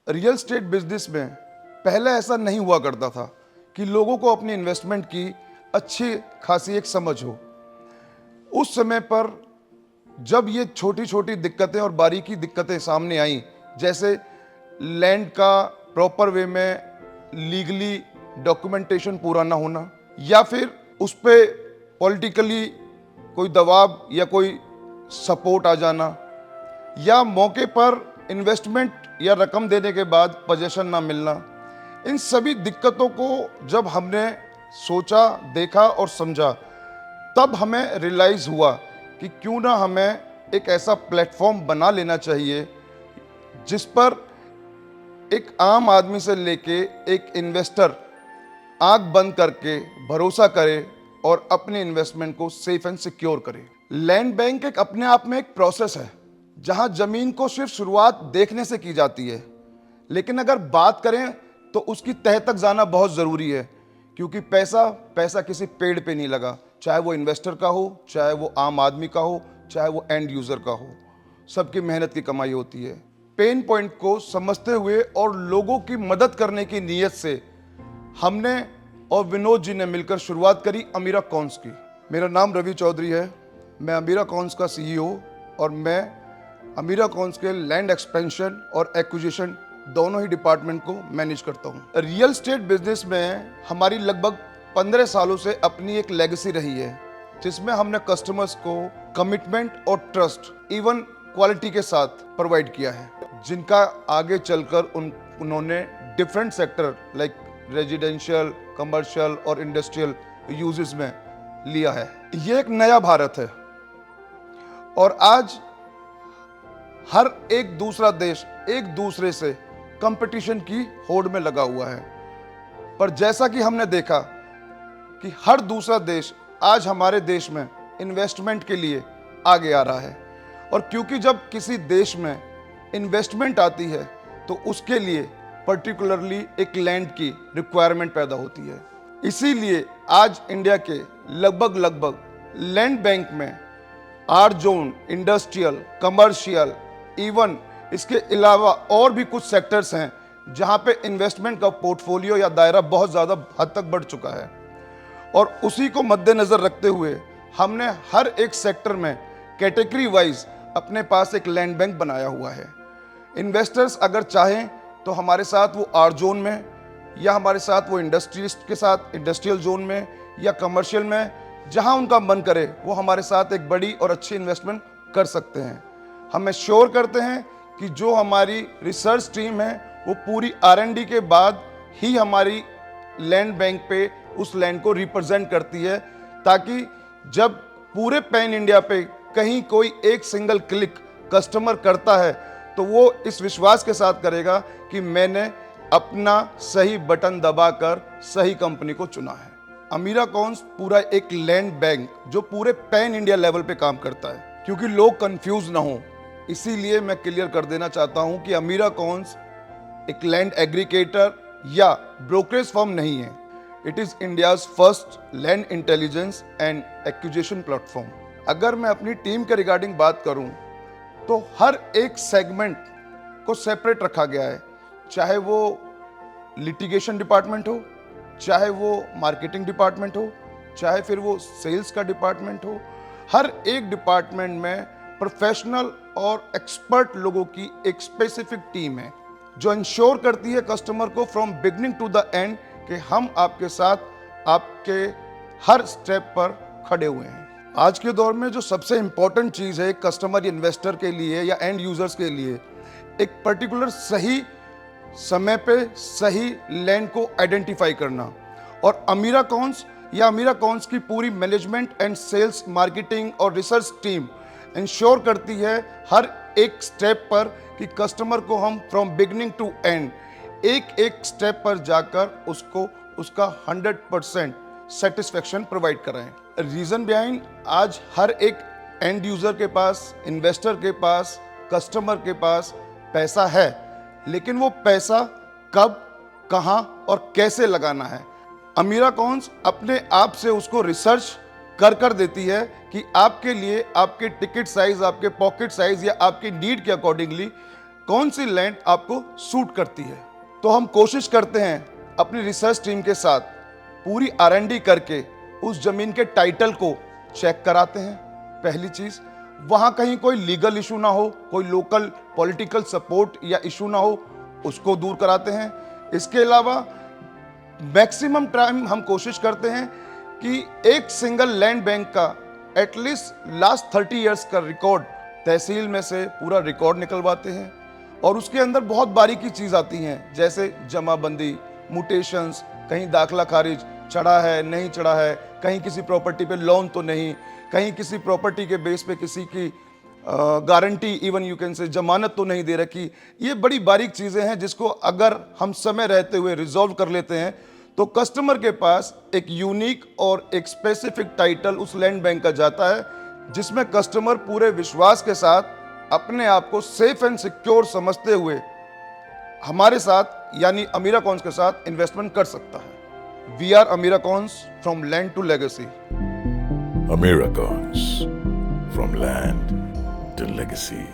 Real estate business में पहले ऐसा नहीं हुआ करता था कि लोगों को अपनी इन्वेस्टमेंट की अच्छी खासी एक समझ हो। उस समय पर जब ये छोटी छोटी दिक्कतें और बारीकी दिक्कतें सामने आई, जैसे लैंड का प्रॉपर वे में लीगली डॉक्यूमेंटेशन पूरा ना होना, या फिर उस पर पॉलिटिकली कोई दबाव या कोई सपोर्ट आ जाना, या मौके पर इन्वेस्टमेंट या रकम देने के बाद पोजीशन ना मिलना, इन सभी दिक्कतों को जब हमने सोचा, देखा और समझा, तब हमें रियलाइज़ हुआ कि क्यों ना हमें एक ऐसा प्लेटफॉर्म बना लेना चाहिए जिस पर एक आम आदमी से लेके एक इन्वेस्टर आंख बंद करके भरोसा करे और अपने इन्वेस्टमेंट को सेफ एंड सिक्योर करे। लैंड बैंक एक अपने आप में एक प्रोसेस है जहां जमीन को सिर्फ शुरुआत देखने से की जाती है, लेकिन अगर बात करें तो उसकी तह तक जाना बहुत ज़रूरी है, क्योंकि पैसा किसी पेड़ पे नहीं लगा, चाहे वो इन्वेस्टर का हो, चाहे वो आम आदमी का हो, चाहे वो एंड यूज़र का हो, सबकी मेहनत की कमाई होती है। पेन पॉइंट को समझते हुए और लोगों की मदद करने की नीयत से हमने और विनोद जी ने मिलकर शुरुआत करी अमीरा कॉन्स की। मेरा नाम रवि चौधरी है, मैं अमीरा कॉन्स का CEO और मैं अमीरा कॉन्स के लैंड एक्सपेंशन और एक्विजिशन दोनों ही डिपार्टमेंट को मैनेज करता हूँ। रियल एस्टेट बिजनेस में हमारी लगभग 15 सालों से अपनी एक लेगेसी रही है, जिसमें हमने कस्टमर्स को कमिटमेंट और ट्रस्ट इवन क्वालिटी के साथ प्रोवाइड किया है, जिनका आगे चलकर उन्होंने different sector like residential, commercial और इंडस्ट्रियल यूजेस में लिया है। ये एक नया भारत है और आज हर एक दूसरा देश एक दूसरे से कंपटीशन की होड़ में लगा हुआ है, पर जैसा कि हमने देखा कि हर दूसरा देश आज हमारे देश में इन्वेस्टमेंट के लिए आगे आ रहा है, और क्योंकि जब किसी देश में इन्वेस्टमेंट आती है तो उसके लिए पर्टिकुलरली एक लैंड की रिक्वायरमेंट पैदा होती है। इसीलिए आज इंडिया के लगभग लैंड बैंक में R zone, industrial, commercial, even इसके अलावा और भी कुछ सेक्टर्स हैं जहां पे इन्वेस्टमेंट का पोर्टफोलियो या दायरा बहुत ज़्यादा हद तक बढ़ चुका है, और उसी को मद्देनज़र रखते हुए हमने हर एक सेक्टर में कैटेगरी वाइज अपने पास एक लैंड बैंक बनाया हुआ है। इन्वेस्टर्स अगर चाहें तो हमारे साथ वो आर जोन में, या हमारे साथ वो इंडस्ट्रियलिस्ट के साथ इंडस्ट्रियल जोन में, या कमर्शियल में, जहां उनका मन करे वो हमारे साथ एक बड़ी और अच्छी इन्वेस्टमेंट कर सकते हैं। हम श्योर करते हैं कि जो हमारी रिसर्च टीम है वो पूरी R&D के बाद ही हमारी लैंड बैंक पे उस लैंड को रिप्रेजेंट करती है, ताकि जब पूरे पैन इंडिया पे कहीं कोई एक सिंगल क्लिक कस्टमर करता है तो वो इस विश्वास के साथ करेगा कि मैंने अपना सही बटन दबाकर सही कंपनी को चुना है। अमीरा कॉन्स पूरा एक लैंड बैंक जो पूरे पैन इंडिया लेवल पे काम करता है। क्योंकि लोग कंफ्यूज ना हो, इसीलिए मैं क्लियर कर देना चाहता हूं कि अमीरा कॉन्स एक लैंड एग्रीगेटर या ब्रोकरेज फर्म नहीं है। It is India's first land intelligence and acquisition platform. अगर मैं अपनी टीम के रिगार्डिंग बात करूं तो हर एक सेगमेंट को सेपरेट रखा गया है, चाहे वो लिटिगेशन डिपार्टमेंट हो, चाहे वो मार्केटिंग डिपार्टमेंट हो, चाहे फिर वो सेल्स का डिपार्टमेंट हो। हर एक डिपार्टमेंट में प्रोफेशनल और एक्सपर्ट लोगों की एक स्पेसिफिक टीम है जो इंश्योर करती है कस्टमर को from beginning to the end कि हम आपके साथ आपके हर स्टेप पर खड़े हुए हैं। आज के दौर में जो सबसे इंपॉर्टेंट चीज़ है कस्टमर इन्वेस्टर के लिए या एंड यूजर्स के लिए, एक पर्टिकुलर सही समय पे सही लैंड को आइडेंटिफाई करना, और अमीरा कॉन्स की पूरी मैनेजमेंट एंड सेल्स, मार्केटिंग और रिसर्च टीम इंश्योर करती है हर एक स्टेप पर कि कस्टमर को हम फ्रॉम बिगनिंग टू एंड एक स्टेप पर जाकर उसको उसका 100% सेटिस्फेक्शन प्रोवाइड कराएं। रीज़न बिहाइंड आज हर एक एंड यूज़र के पास, इन्वेस्टर के पास, कस्टमर के पास पैसा है, लेकिन वो पैसा कब, कहां और कैसे लगाना है, अमीरा कॉन्स अपने आप से उसको रिसर्च कर देती है कि आपके लिए आपके टिकट साइज, आपके पॉकेट साइज या आपकी नीड के अकॉर्डिंगली कौन सी लैंड आपको सूट करती है। तो हम कोशिश करते हैं अपनी रिसर्च टीम के साथ पूरी R&D करके उस जमीन के टाइटल को चेक कराते हैं। पहली चीज, वहां कहीं कोई लीगल इशू ना हो, कोई लोकल पॉलिटिकल सपोर्ट या इशू ना हो, उसको दूर कराते हैं। इसके अलावा मैक्सिमम टाइम हम कोशिश करते हैं कि एक सिंगल लैंड बैंक का एटलीस्ट लास्ट 30 इयर्स का रिकॉर्ड तहसील में से पूरा रिकॉर्ड निकलवाते हैं। और उसके अंदर बहुत बारीकी चीज आती हैं, जैसे जमाबंदी, म्यूटेशंस, कहीं दाखला खारिज चढ़ा है नहीं चढ़ा है, कहीं किसी प्रॉपर्टी पे लोन तो नहीं, कहीं किसी प्रॉपर्टी के बेस पे किसी की guarantee, even you can say जमानत तो नहीं दे रखी। ये बड़ी बारीक चीजें हैं जिसको अगर हम समय रहते हुए रिजॉल्व कर लेते हैं तो कस्टमर के पास एक यूनिक और एक स्पेसिफिक टाइटल उस लैंड बैंक का जाता है, जिसमें कस्टमर पूरे विश्वास के साथ अपने आप को सेफ एंड सिक्योर समझते हुए हमारे साथ यानी अमीराकॉन्स के साथ इन्वेस्टमेंट कर सकता है। We are Americans from land to legacy. Americans, from land to legacy.